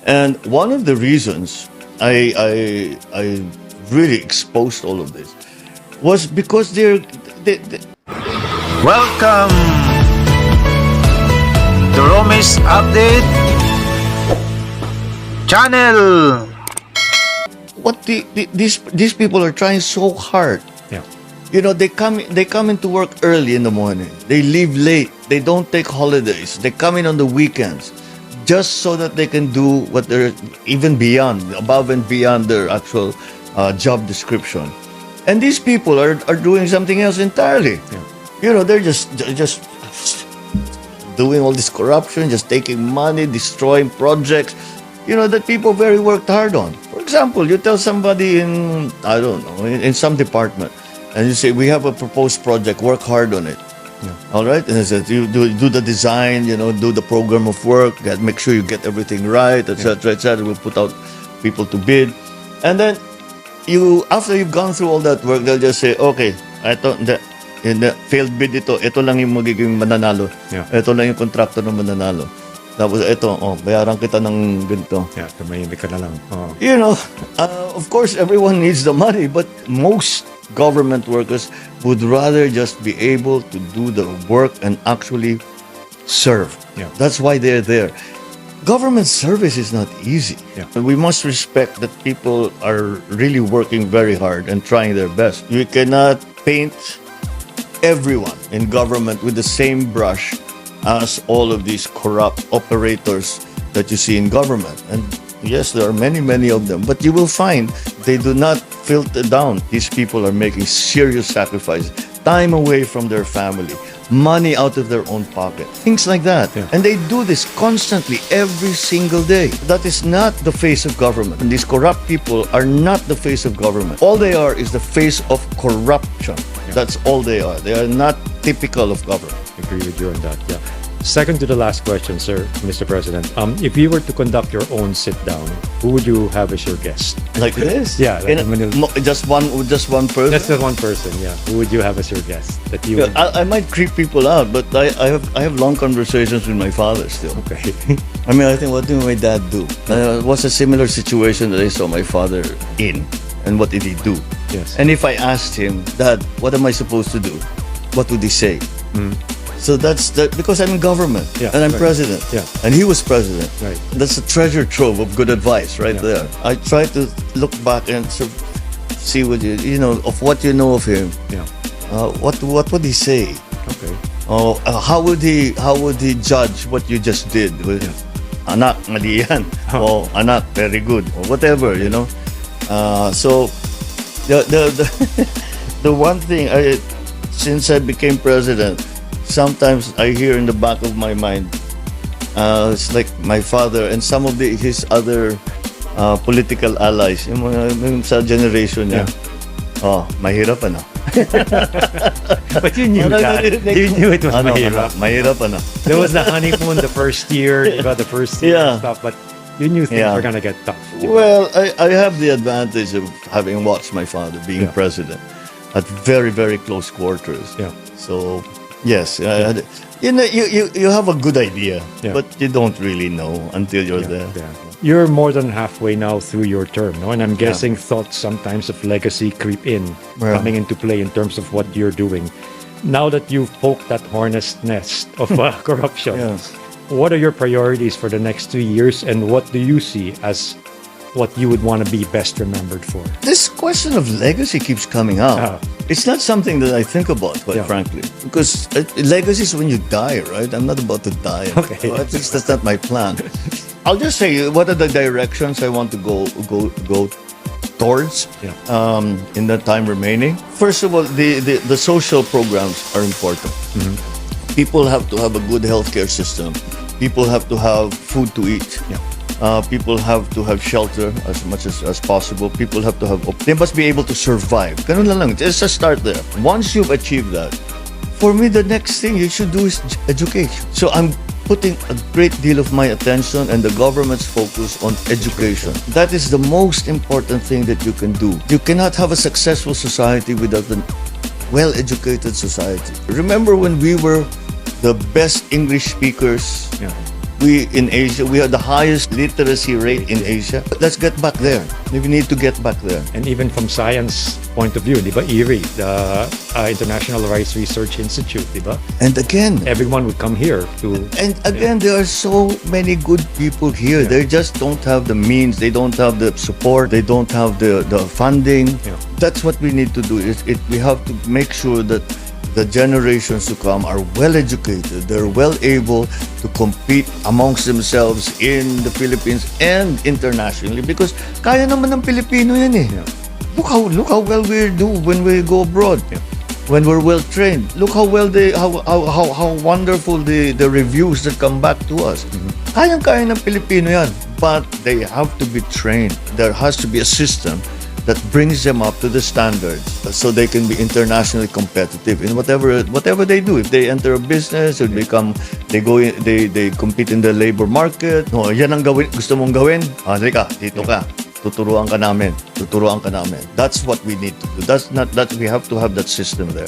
And one of the reasons I really exposed all of this was because they Welcome to Romis Update Channel. what these people are trying so hard. Yeah. You know, they come into work early in the morning. They leave late. They don't take holidays. They come in on the weekends just so that they can do what they're even beyond, above and beyond their actual job description. And these people are doing something else entirely. Yeah. You know, they're just doing all this corruption, just taking money, destroying projects, you know, that people very worked hard on. For example, you tell somebody in, I don't know, in some department, and you say, we have a proposed project, work hard on it. Yeah. All right? And they said, you do the design, you know, do the program of work, make sure you get everything right, etc., etc. We'll put out people to bid. And then, after you've gone through all that work, they'll just say, okay, in the failed bid ito lang yung magiging mananalo. Yeah. Ito lang yung kontrakto ng mananalo. Tapos bayaran kita ng ganito. Yeah, tumahimik ka na lang. Oh. You know, of course, everyone needs the money, but most government workers would rather just be able to do the work and actually serve. Yeah. That's why they're there. Government service is not easy. Yeah. We must respect that people are really working very hard and trying their best. You cannot paint everyone in government with the same brush as all of these corrupt operators that you see in government. And yes, there are many, many of them, but you will find they do not filter down. These people are making serious sacrifices, time away from their family, money out of their own pocket, things like that. Yeah. And they do this constantly, every single day. That is not the face of government. And these corrupt people are not the face of government. All they are is the face of corruption. Yeah. That's all they are. They are not typical of government. I agree with you on that. Yeah. Second to the last question, sir, Mr. President. If you were to conduct your own sit-down, who would you have as your guest? Like this? Yeah, like just one person? That's the one person, yeah. Who would you have as your guest? That you Yeah, would... I might creep people out, but I have long conversations with my father still. Okay. I mean, I think, what did my dad do? It was a similar situation that I saw my father in. And what did he do? Yes. And if I asked him, Dad, what am I supposed to do? What would he say? So that's because I'm in government, Yeah, and I'm right. president, Yeah. and he was president. Right. That's a treasure trove of good advice right Yeah. there. I try to look back and sort of see what you know of what you know of him. Yeah. What would he say? Okay. How would he judge what you just did? Anak, mali yan. Or anak, very good. Or whatever, you know. So the one thing, since I became president, sometimes I hear in the back of my mind, it's like my father and some of his other political allies, yung sa generation niya. Mahirap ano. But you knew that. You knew it was mahirap. Mahirap ano. There was the honeymoon the first year, you got the first year and stuff, but you knew things were gonna get tough. Well, I have the advantage of having watched my father being president at very, very close quarters. Yeah. So, yes, you know, you have a good idea, but you don't really know until you're there. Yeah. You're more than halfway now through your term, no? And I'm guessing thoughts sometimes of legacy creep in, coming into play in terms of what you're doing. Now that you've poked that hornet's nest of corruption, what are your priorities for the next 2 years, and what do you see as what you would want to be best remembered for? This question of legacy keeps coming up. It's not something that I think about, quite frankly, because legacy is when you die, right? I'm not about to die. Okay. At least that's not my plan. I'll just say what are the directions I want to go towards in the time remaining. First of all, the social programs are important. People have to have a good healthcare system. People have to have food to eat. People have to have shelter as much as possible. People have to have, they must be able to survive. Ganun lang. Just start there. Once you've achieved that, for me, the next thing you should do is education. So I'm putting a great deal of my attention and the government's focus on education. That is the most important thing that you can do. You cannot have a successful society without a well-educated society. Remember when we were the best English speakers We in Asia, we have the highest literacy rate in Asia. Let's get back there. We need to get back there. And even from science point of view, di ba, IRI, the International Rice Research Institute, di ba? And again, Everyone would come here to... And again, there are so many good people here. They just don't have the means. They don't have the support. They don't have the funding. Yeah. That's what we need to do. We have to make sure that the generations to come are well educated. They're well able to compete amongst themselves in the Philippines and internationally, because kaya naman ng Pilipino yan eh. Yeah. Look how well we do when we go abroad. Yeah. When we're well trained, look how well how wonderful the reviews that come back to us. Kayang-kaya ng Pilipino yan, but they have to be trained. There has to be a system that brings them up to the standards so they can be internationally competitive in whatever they do. If they enter a business, they compete in the labor market. No, yan ang gusto mong gawin. Halika, dito ka. Tuturuan ka namin. That's what we need to do. We have to have that system there.